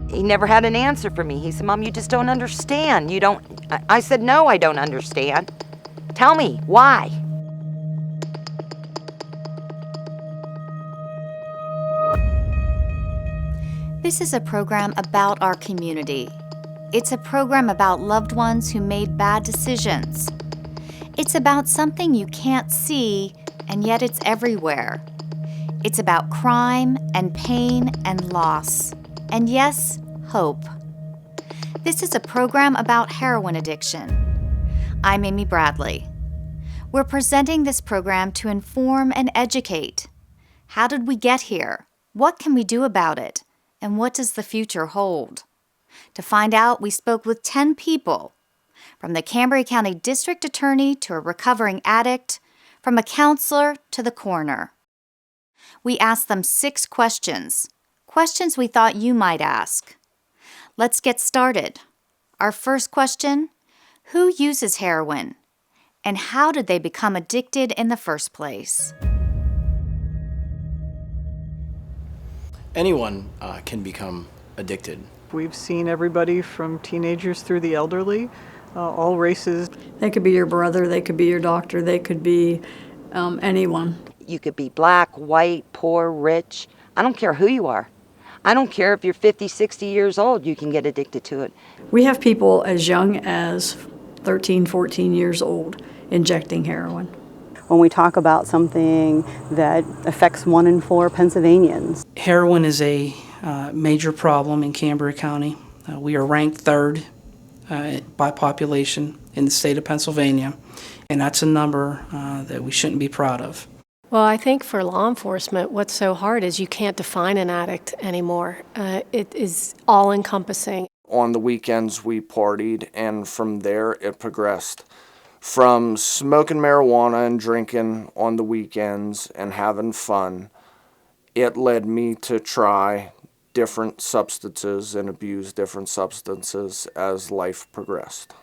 He never had an answer for me. He said, Mom, you just don't understand. You don't. I said, no, I don't understand. Tell me, why? This is a program about our community. It's a program about loved ones who made bad decisions. It's about something you can't see, and yet it's everywhere. It's about crime and pain and loss. And yes, hope. This is a program about heroin addiction. I'm Amy Bradley. We're presenting this program to inform and educate. How did we get here? What can we do about it? And what does the future hold? To find out, we spoke with 10 people, from the Cambria County District Attorney to a recovering addict, from a counselor to the coroner. We asked them 6 questions we thought you might ask. Let's get started. Our first question, who uses heroin? And how did they become addicted in the first place? Anyone can become addicted. We've seen everybody from teenagers through the elderly, all races. They could be your brother, they could be your doctor, they could be anyone. You could be black, white, poor, rich. I don't care who you are. I don't care if you're 50, 60 years old, you can get addicted to it. We have people as young as 13, 14 years old injecting heroin. When we talk about something that affects 1 in 4 Pennsylvanians. Heroin is a major problem in Cambria County. We are ranked 3rd by population in the state of Pennsylvania, and that's a number that we shouldn't be proud of. Well, I think for law enforcement, what's so hard is you can't define an addict anymore. It is all-encompassing. On the weekends, we partied, and from there, it progressed. From smoking marijuana and drinking on the weekends and having fun, it led me to try different substances and abuse different substances as life progressed.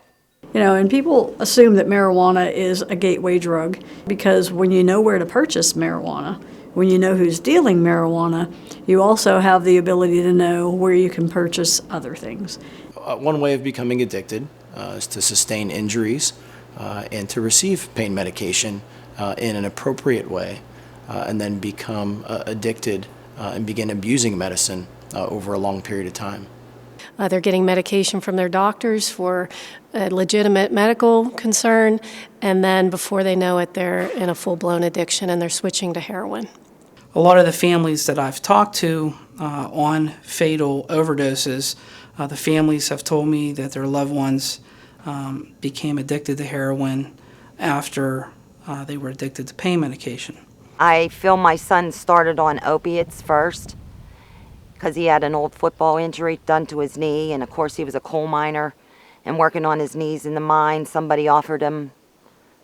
You know, and people assume that marijuana is a gateway drug because when you know where to purchase marijuana, when you know who's dealing marijuana, you also have the ability to know where you can purchase other things. One way of becoming addicted is to sustain injuries and to receive pain medication in an appropriate way and then become addicted and begin abusing medicine over a long period of time. They're getting medication from their doctors for a legitimate medical concern, and then before they know it, they're in a full-blown addiction and they're switching to heroin. A lot of the families that I've talked to on fatal overdoses, the families have told me that their loved ones became addicted to heroin after they were addicted to pain medication. I feel my son started on opiates first because he had an old football injury done to his knee, and of course he was a coal miner and working on his knees in the mine. Somebody offered him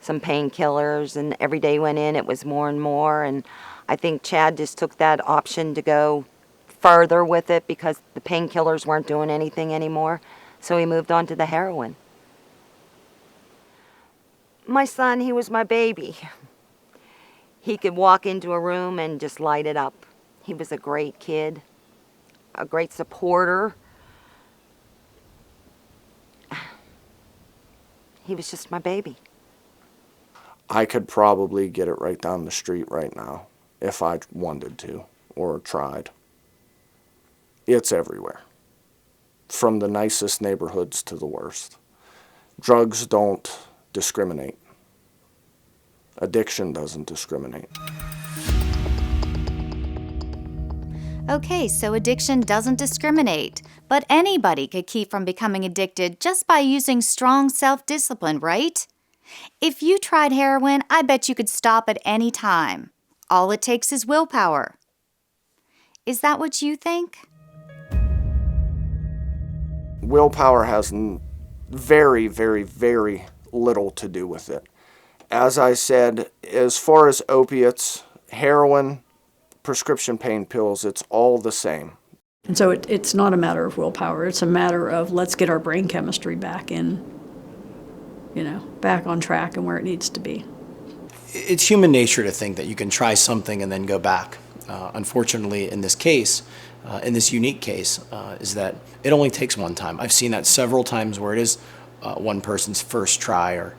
some painkillers, and every day went in, it was more and more, and I think Chad just took that option to go further with it because the painkillers weren't doing anything anymore, so he moved on to the heroin. My son, he was my baby. He could walk into a room and just light it up. He was a great kid, a great supporter. He was just my baby. I could probably get it right down the street right now if I wanted to or tried. It's everywhere, from the nicest neighborhoods to the worst. Drugs don't discriminate. Addiction doesn't discriminate. Okay, so addiction doesn't discriminate, but anybody could keep from becoming addicted just by using strong self-discipline, right? If you tried heroin, I bet you could stop at any time. All it takes is willpower. Is that what you think? Willpower has very, very, very little to do with it. As I said, as far as opiates, heroin, prescription pain pills, it's all the same. And so it's not a matter of willpower. It's a matter of let's get our brain chemistry back in, back on track and where it needs to be. It's human nature to think that you can try something and then go back. Unfortunately, in this case, in this unique case is that it only takes one time. I've seen that several times where it is one person's first try or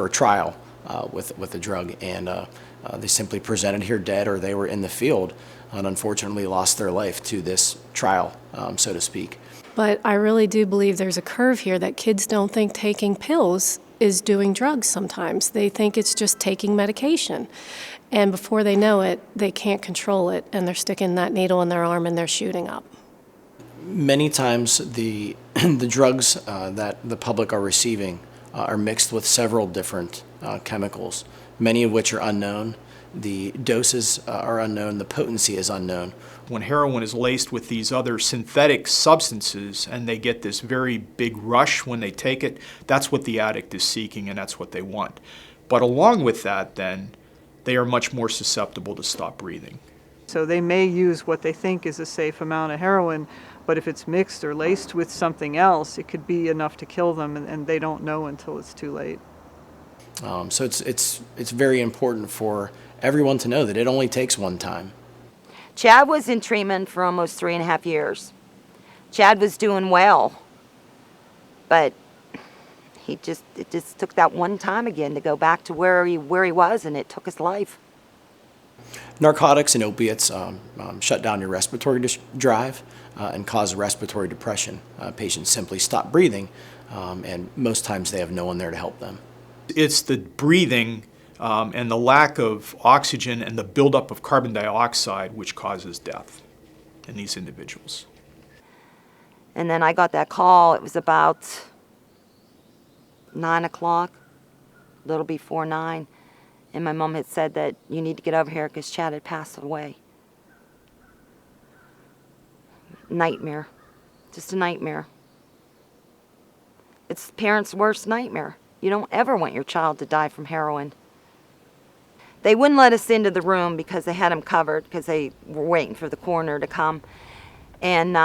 trial with a drug, and they simply presented here dead, or they were in the field and unfortunately lost their life to this trial, so to speak. But I really do believe there's a curve here that kids don't think taking pills is doing drugs sometimes. They think it's just taking medication. And before they know it, they can't control it, and they're sticking that needle in their arm and they're shooting up. Many times the drugs that the public are receiving are mixed with several different chemicals, many of which are unknown. The doses are unknown, the potency is unknown. When heroin is laced with these other synthetic substances and they get this very big rush when they take it, that's what the addict is seeking and that's what they want. But along with that, then, they are much more susceptible to stop breathing. So they may use what they think is a safe amount of heroin, but if it's mixed or laced with something else, it could be enough to kill them, and they don't know until it's too late. So it's very important for everyone to know that it only takes one time. Chad was in treatment for almost 3.5 years. Chad was doing well, but it just took that one time again to go back to where he was, and it took his life. Narcotics and opiates shut down your respiratory drive and cause respiratory depression. Patients simply stop breathing, and most times they have no one there to help them. It's the breathing and the lack of oxygen and the buildup of carbon dioxide which causes death in these individuals. And then I got that call. It was about 9 o'clock, a little before 9. And my mom had said that you need to get over here because Chad had passed away. Nightmare. Just a nightmare. It's parents' worst nightmare. You don't ever want your child to die from heroin. They wouldn't let us into the room because they had him covered because they were waiting for the coroner to come. And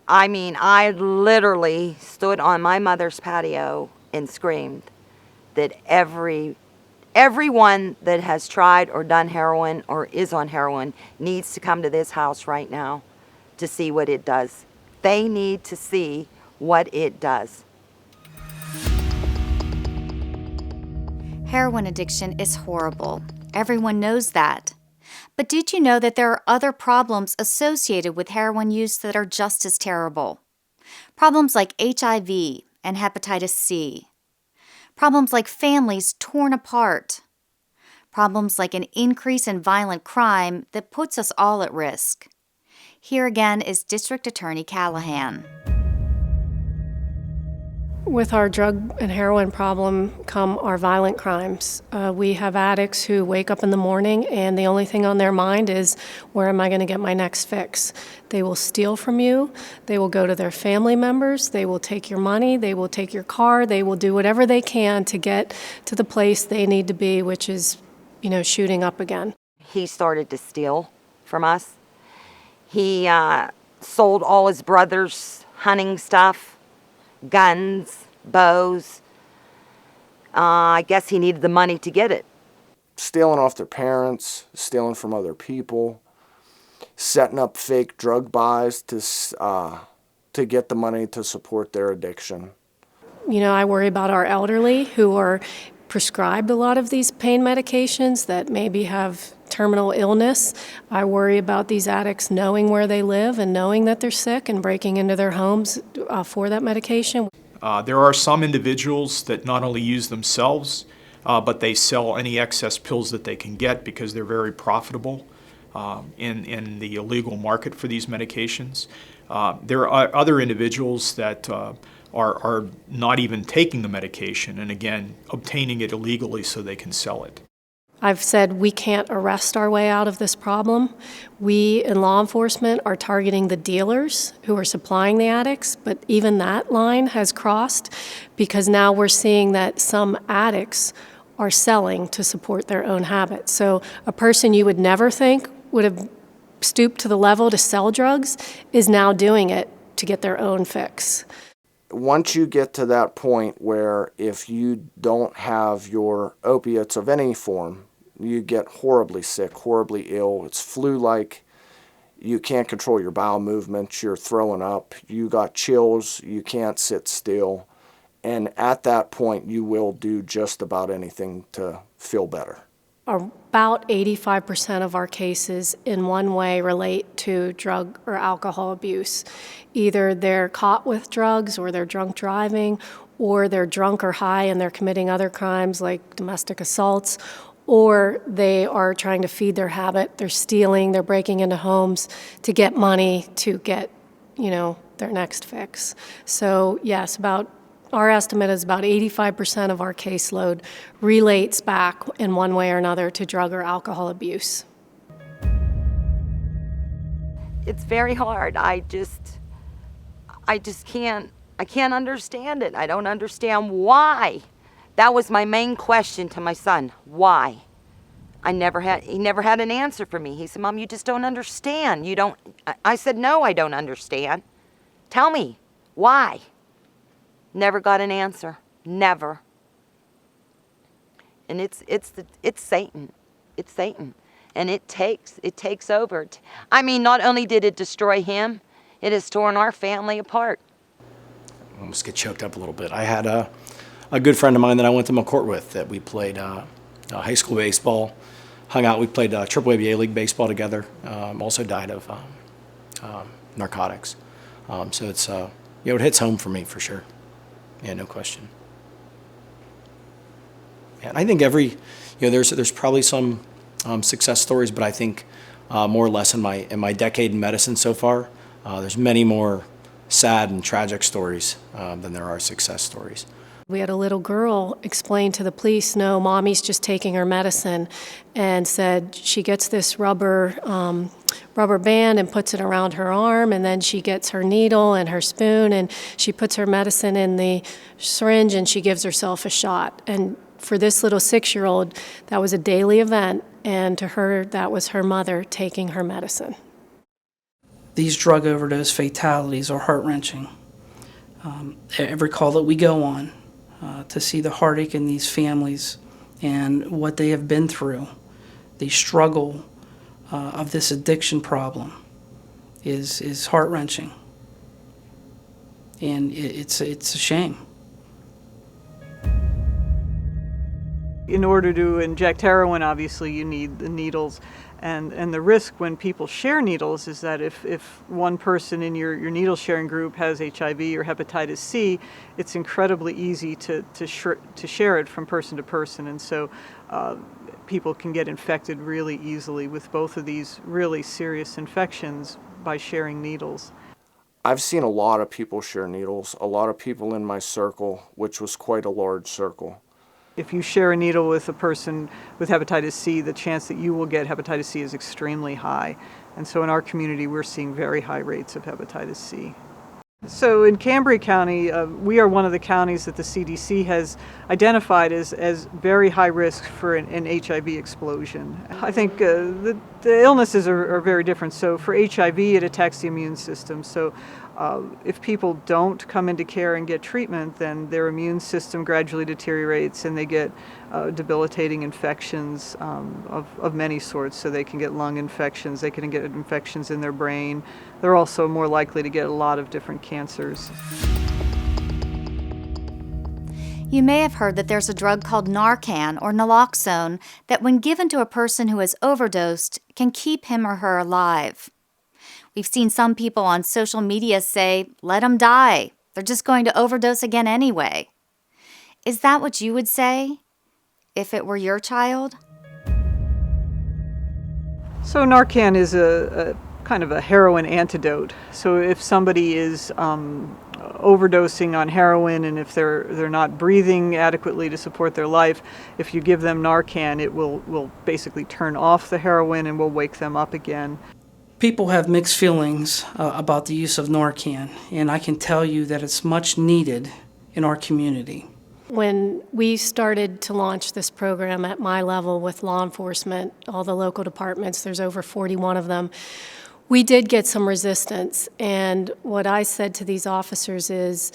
I literally stood on my mother's patio and screamed that everyone that has tried or done heroin or is on heroin needs to come to this house right now to see what it does. They need to see what it does. Heroin addiction is horrible. Everyone knows that. But did you know that there are other problems associated with heroin use that are just as terrible? Problems like HIV and hepatitis C. Problems like families torn apart. Problems like an increase in violent crime that puts us all at risk. Here again is District Attorney Callahan. With our drug and heroin problem come our violent crimes. We have addicts who wake up in the morning and the only thing on their mind is, where am I going to get my next fix? They will steal from you. They will go to their family members. They will take your money. They will take your car. They will do whatever they can to get to the place they need to be, which is, shooting up again. He started to steal from us. He sold all his brother's hunting stuff. Guns, bows. I guess he needed the money to get it. Stealing off their parents, stealing from other people, setting up fake drug buys to get the money to support their addiction. I worry about our elderly who are prescribed a lot of these pain medications that maybe have terminal illness. I worry about these addicts knowing where they live and knowing that they're sick and breaking into their homes for that medication. There are some individuals that not only use themselves, but they sell any excess pills that they can get because they're very profitable in the illegal market for these medications. There are other individuals that are not even taking the medication and, again, obtaining it illegally so they can sell it. I've said we can't arrest our way out of this problem. We in law enforcement are targeting the dealers who are supplying the addicts, but even that line has crossed because now we're seeing that some addicts are selling to support their own habits. So a person you would never think would have stooped to the level to sell drugs is now doing it to get their own fix. Once you get to that point where if you don't have your opiates of any form, You get horribly sick, horribly ill. It's flu-like. You can't control your bowel movements. You're throwing up. You got chills. You can't sit still. And at that point, you will do just about anything to feel better. About 85% of our cases in one way relate to drug or alcohol abuse. Either they're caught with drugs, or they're drunk driving, or they're drunk or high and they're committing other crimes like domestic assaults, or they are trying to feed their habit. They're stealing, they're breaking into homes to get money to get, their next fix. So yes, our estimate is about 85% of our caseload relates back in one way or another to drug or alcohol abuse. It's very hard. I just can't understand it. I don't understand why. That was my main question to my son. Why? He never had an answer for me. He said, Mom, you just don't understand. I said, no, I don't understand. Tell me, why? Never got an answer. Never. And it's Satan. It's Satan. And it takes over. I mean, not only did it destroy him, it has torn our family apart. I almost get choked up a little bit. I had a good friend of mine that I went to McCourt with that we played high school baseball, hung out. We played AAA League baseball together. Also died of narcotics. So it's it hits home for me for sure. Yeah, no question. And I think there's probably some success stories, but I think more or less in my decade in medicine so far, there's many more sad and tragic stories than there are success stories. We had a little girl explain to the police, no, Mommy's just taking her medicine, and said she gets this rubber band and puts it around her arm, and then she gets her needle and her spoon, and she puts her medicine in the syringe, and she gives herself a shot. And for this little 6-year-old, that was a daily event, and to her, that was her mother taking her medicine. These drug overdose fatalities are heart-wrenching. Every call that we go on, to see the heartache in these families and what they have been through, the struggle of this addiction problem is heart-wrenching. And it's a shame. In order to inject heroin, obviously you need the needles. And the risk when people share needles is that if one person in your needle sharing group has HIV or hepatitis C, it's incredibly easy to share it from person to person. And so people can get infected really easily with both of these really serious infections by sharing needles. I've seen a lot of people share needles, a lot of people in my circle, which was quite a large circle. If you share a needle with a person with hepatitis C, the chance that you will get hepatitis C is extremely high. And so in our community, we're seeing very high rates of hepatitis C. So in Cambria County, we are one of the counties that the CDC has identified as very high risk for an HIV explosion. I think the illnesses are very different. So for HIV, it attacks the immune system. So if people don't come into care and get treatment, then their immune system gradually deteriorates and they get debilitating infections of many sorts. So they can get lung infections, they can get infections in their brain. They're also more likely to get a lot of different cancers. You may have heard that there's a drug called Narcan or naloxone that when given to a person who has overdosed can keep him or her alive. We've seen some people on social media say, let them die. They're just going to overdose again anyway. Is that what you would say if it were your child? So Narcan is a kind of a heroin antidote. So if somebody is overdosing on heroin and if they're not breathing adequately to support their life, if you give them Narcan, it will basically turn off the heroin and will wake them up again. People have mixed feelings about the use of Narcan, and I can tell you that it's much needed in our community. When we started to launch this program at my level with law enforcement, all the local departments, there's over 41 of them, we did get some resistance. And what I said to these officers is,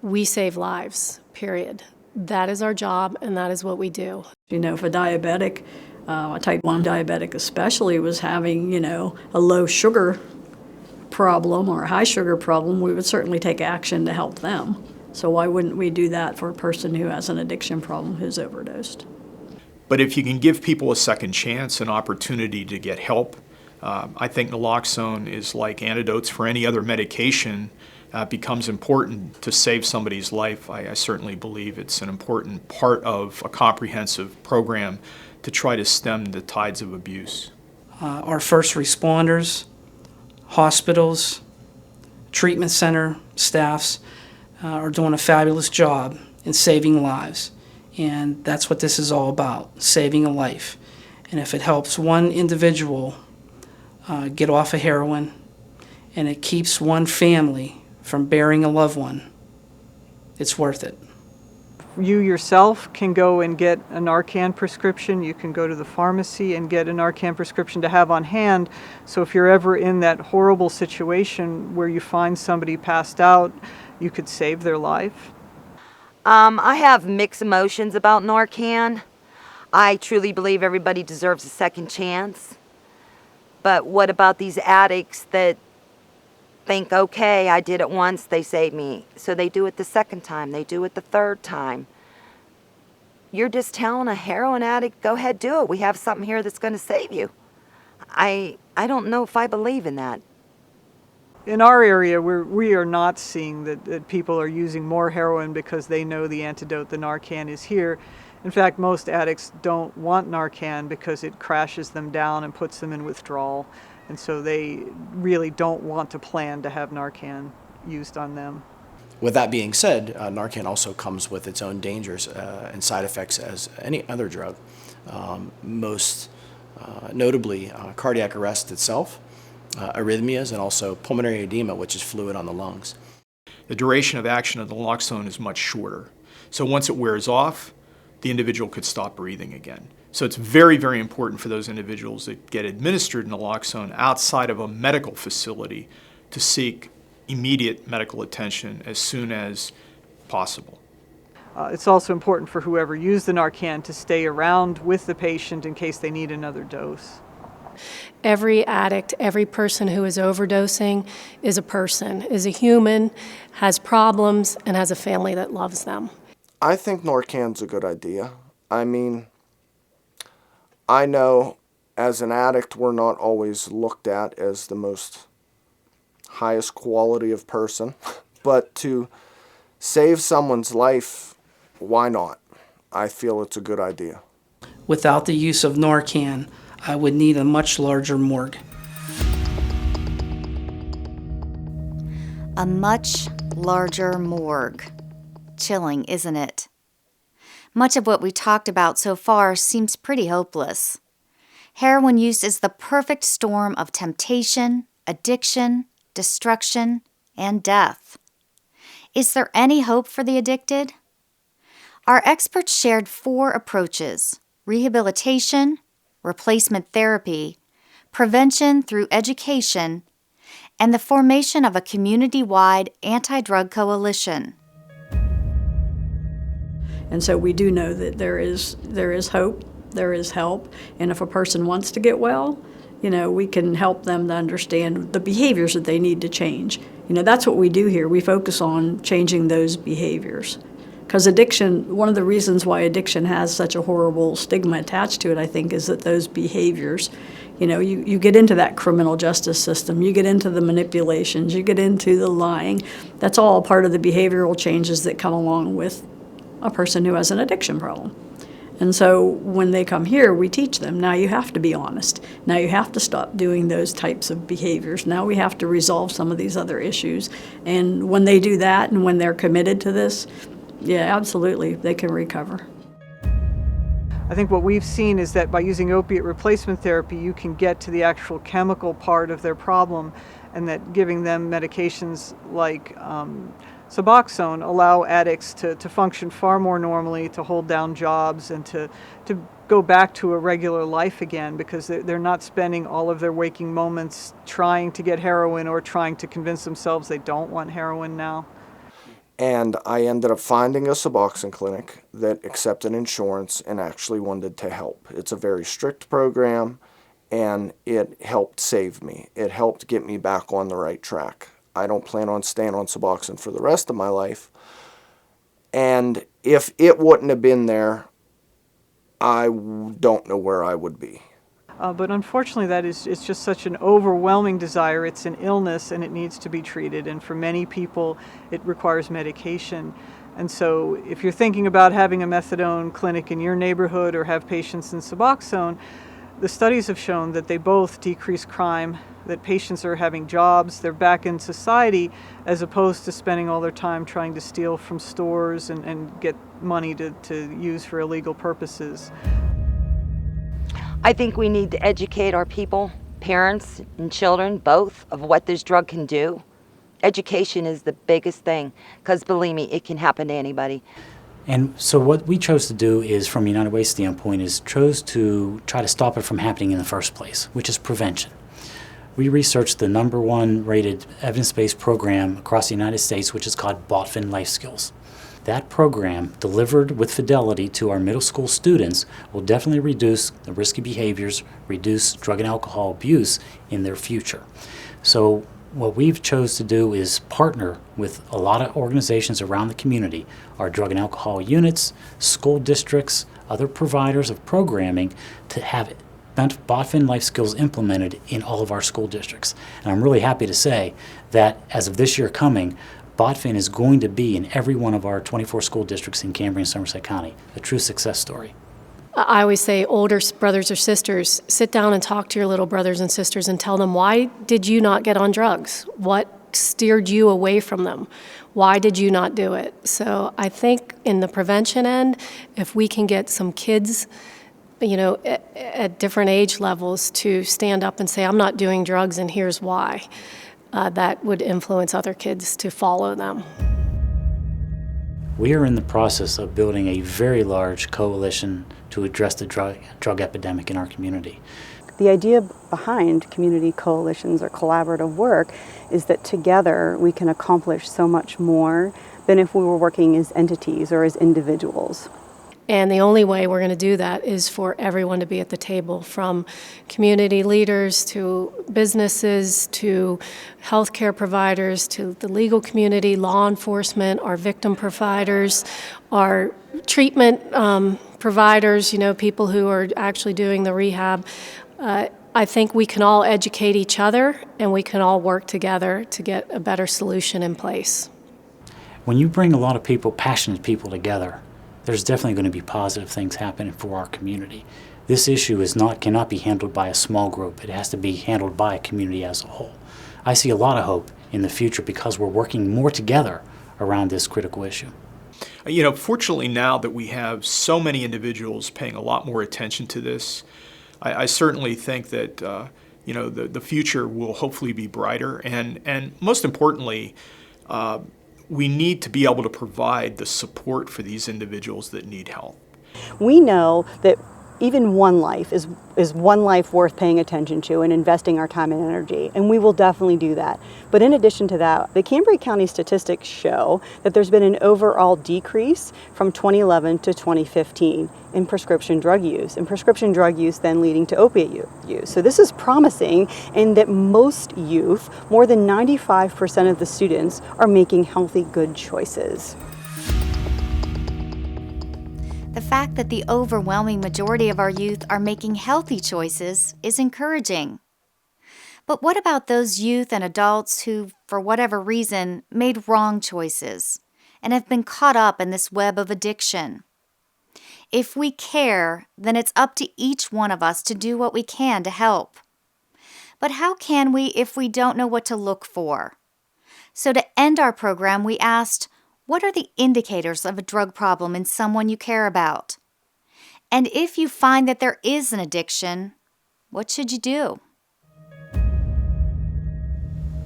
we save lives, period. That is our job, and that is what we do. You know, if a diabetic A type 1 diabetic especially was having, a low sugar problem or a high sugar problem, we would certainly take action to help them. So why wouldn't we do that for a person who has an addiction problem who's overdosed? But if you can give people a second chance, an opportunity to get help, I think naloxone is like antidotes for any other medication, becomes important to save somebody's life. I certainly believe it's an important part of a comprehensive program to try to stem the tides of abuse. Our first responders, hospitals, treatment center staffs are doing a fabulous job in saving lives. And that's what this is all about, saving a life. And if it helps one individual get off of heroin and it keeps one family from burying a loved one, it's worth it. You yourself can go and get a Narcan prescription. You can go to the pharmacy and get a Narcan prescription to have on hand. So if you're ever in that horrible situation where you find somebody passed out, you could save their life. I have mixed emotions about Narcan. I truly believe everybody deserves a second chance. But what about these addicts that think, okay, I did it once, they saved me. So they do it the second time, they do it the third time. You're just telling a heroin addict, go ahead, do it. We have something here that's going to save you. I don't know if I believe in that. In our area, we are not seeing that people are using more heroin because they know the antidote, the Narcan, is here. In fact, most addicts don't want Narcan because it crashes them down and puts them in withdrawal. And so they really don't want to plan to have Narcan used on them. With that being said, Narcan also comes with its own dangers and side effects as any other drug. Most notably, cardiac arrest itself, arrhythmias, and also pulmonary edema, which is fluid on the lungs. The duration of action of the naloxone is much shorter. So once it wears off, the individual could stop breathing again. So it's very, very important for those individuals that get administered naloxone outside of a medical facility to seek immediate medical attention as soon as possible. It's also important for whoever used the Narcan to stay around with the patient in case they need another dose. Every addict, every person who is overdosing is a person, is a human, has problems, and has a family that loves them. I think Narcan's a good idea. I mean, I know as an addict we're not always looked at as the most highest quality of person, but to save someone's life, why not? I feel it's a good idea. Without the use of Narcan, I would need a much larger morgue. A much larger morgue. Chilling, isn't it? Much of what we talked about so far seems pretty hopeless. Heroin use is the perfect storm of temptation, addiction, destruction, and death. Is there any hope for the addicted? Our experts shared 4 approaches: rehabilitation, replacement therapy, prevention through education, and the formation of a community-wide anti-drug coalition. And so we do know that there is hope, there is help, and if a person wants to get well, we can help them to understand the behaviors that they need to change. That's what we do here. We focus on changing those behaviors. Because addiction, one of the reasons why addiction has such a horrible stigma attached to it, I think, is that those behaviors, you get into that criminal justice system, you get into the manipulations, you get into the lying. That's all part of the behavioral changes that come along with a person who has an addiction problem. And so when they come here, we teach them, now you have to be honest. Now you have to stop doing those types of behaviors. Now we have to resolve some of these other issues. And when they do that and when they're committed to this, yeah, absolutely, they can recover. I think what we've seen is that by using opiate replacement therapy, you can get to the actual chemical part of their problem, and that giving them medications like Suboxone allow addicts to function far more normally, to hold down jobs, and to go back to a regular life again, because they're not spending all of their waking moments trying to get heroin or trying to convince themselves they don't want heroin now. And I ended up finding a Suboxone clinic that accepted insurance and actually wanted to help. It's a very strict program, and it helped save me. It helped get me back on the right track. I don't plan on staying on Suboxone for the rest of my life. And if it wouldn't have been there, I don't know where I would be. But unfortunately, it's just such an overwhelming desire. It's an illness and it needs to be treated. And for many people, it requires medication. And so if you're thinking about having a methadone clinic in your neighborhood or have patients in Suboxone, the studies have shown that they both decrease crime, that patients are having jobs, they're back in society, as opposed to spending all their time trying to steal from stores and get money to use for illegal purposes. I think we need to educate our people, parents and children, both, of what this drug can do. Education is the biggest thing, because believe me, it can happen to anybody. And so what we chose to do is, from a United Way standpoint, is chose to try to stop it from happening in the first place, which is prevention. We researched the #1 rated evidence-based program across the United States, which is called Botfin Life Skills. That program, delivered with fidelity to our middle school students, will definitely reduce the risky behaviors, reduce drug and alcohol abuse in their future. So what we've chose to do is partner with a lot of organizations around the community, our drug and alcohol units, school districts, other providers of programming, to have Botfin Life Skills implemented in all of our school districts. And I'm really happy to say that as of this year coming, Botfin is going to be in every one of our 24 school districts in Cambria and Somerset County, a true success story. I always say, older brothers or sisters, sit down and talk to your little brothers and sisters and tell them, why did you not get on drugs? What steered you away from them? Why did you not do it? So I think in the prevention end, if we can get some kids, at different age levels to stand up and say, I'm not doing drugs and here's why, that would influence other kids to follow them. We are in the process of building a very large coalition to address the drug epidemic in our community. The idea behind community coalitions or collaborative work is that together we can accomplish so much more than if we were working as entities or as individuals. And the only way we're going to do that is for everyone to be at the table, from community leaders to businesses to healthcare providers to the legal community, law enforcement, our victim providers, our treatment providers, people who are actually doing the rehab. I think we can all educate each other and we can all work together to get a better solution in place. When you bring a lot of people, passionate people together, there's definitely going to be positive things happening for our community. This issue cannot be handled by a small group. It has to be handled by a community as a whole. I see a lot of hope in the future because we're working more together around this critical issue. Fortunately now that we have so many individuals paying a lot more attention to this, I certainly think that the future will hopefully be brighter, and most importantly, we need to be able to provide the support for these individuals that need help. We know that even one life is one life worth paying attention to and investing our time and energy, and we will definitely do that. But in addition to that, the Cambria County statistics show that there's been an overall decrease from 2011 to 2015 in prescription drug use, and prescription drug use then leading to opiate use. So this is promising in that most youth, more than 95% of the students, are making healthy, good choices. The fact that the overwhelming majority of our youth are making healthy choices is encouraging. But what about those youth and adults who, for whatever reason, made wrong choices and have been caught up in this web of addiction? If we care, then it's up to each one of us to do what we can to help. But how can we if we don't know what to look for? So to end our program, we asked, what are the indicators of a drug problem in someone you care about? And if you find that there is an addiction, what should you do?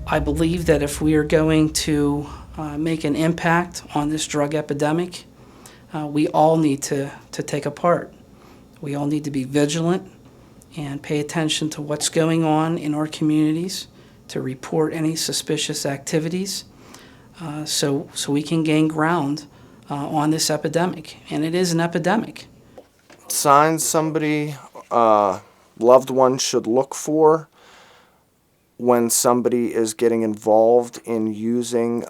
I believe that if we are going to make an impact on this drug epidemic, we all need to take a part. We all need to be vigilant and pay attention to what's going on in our communities, to report any suspicious activities. so we can gain ground on this epidemic. And it is an epidemic. Signs somebody, loved one should look for when somebody is getting involved in using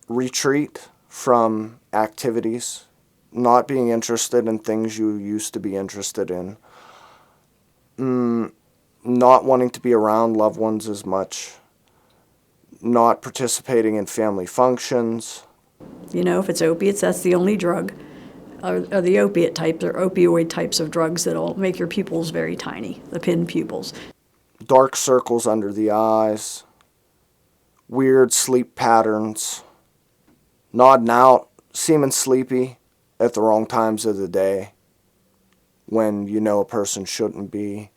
retreat from activities, not being interested in things you used to be interested in, not wanting to be around loved ones as much, not participating in family functions. You know, if it's opiates, that's the only drug, or the opiate types or opioid types of drugs that'll make your pupils very tiny, the pin pupils. Dark circles under the eyes, weird sleep patterns, nodding out, seeming sleepy at the wrong times of the day when you know a person shouldn't be.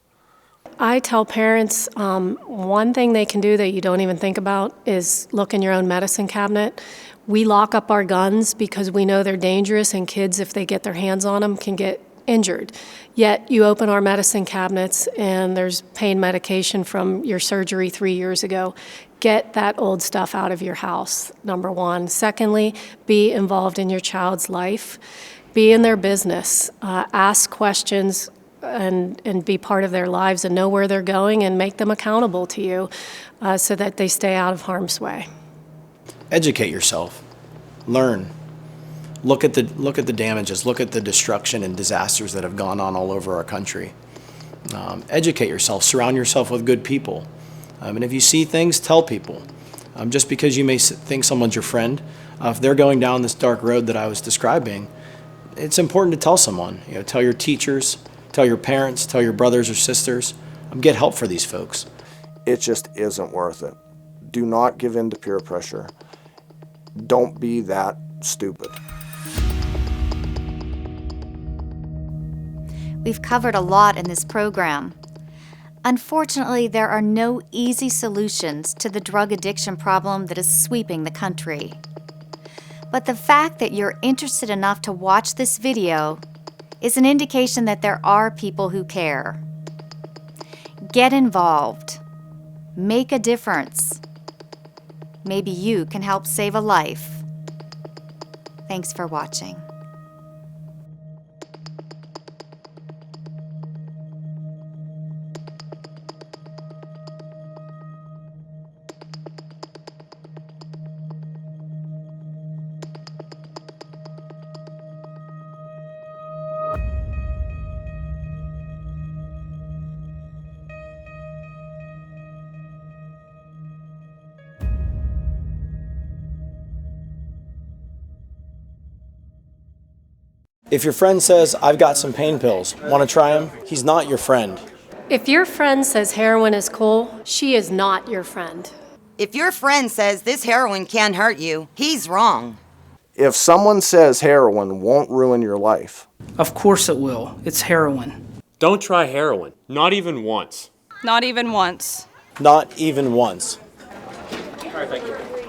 I tell parents one thing they can do that you don't even think about is look in your own medicine cabinet. We lock up our guns because we know they're dangerous, and kids, if they get their hands on them, can get injured. Yet you open our medicine cabinets and there's pain medication from your surgery 3 years ago. Get that old stuff out of your house, number one. Secondly, be involved in your child's life. Be in their business. Ask questions and be part of their lives and know where they're going and make them accountable to you so that they stay out of harm's way. Educate yourself. Learn. Look at the damages. Look at the destruction and disasters that have gone on all over our country. Educate yourself. Surround yourself with good people. And if you see things, tell people. Just because you may think someone's your friend, if they're going down this dark road that I was describing, it's important to tell someone. You know, tell your teachers, tell your parents, tell your brothers or sisters. Get help for these folks. It just isn't worth it. Do not give in to peer pressure. Don't be that stupid. We've covered a lot in this program. Unfortunately, there are no easy solutions to the drug addiction problem that is sweeping the country. But the fact that you're interested enough to watch this video is an indication that there are people who care. Get involved. Make a difference. Maybe you can help save a life. Thanks for watching. If your friend says, I've got some pain pills, want to try them? He's not your friend. If your friend says heroin is cool, she is not your friend. If your friend says this heroin can't hurt you, he's wrong. If someone says heroin won't ruin your life, Of course it will. It's heroin. Don't try heroin. Not even once. Not even once. Not even once. All right, thank you.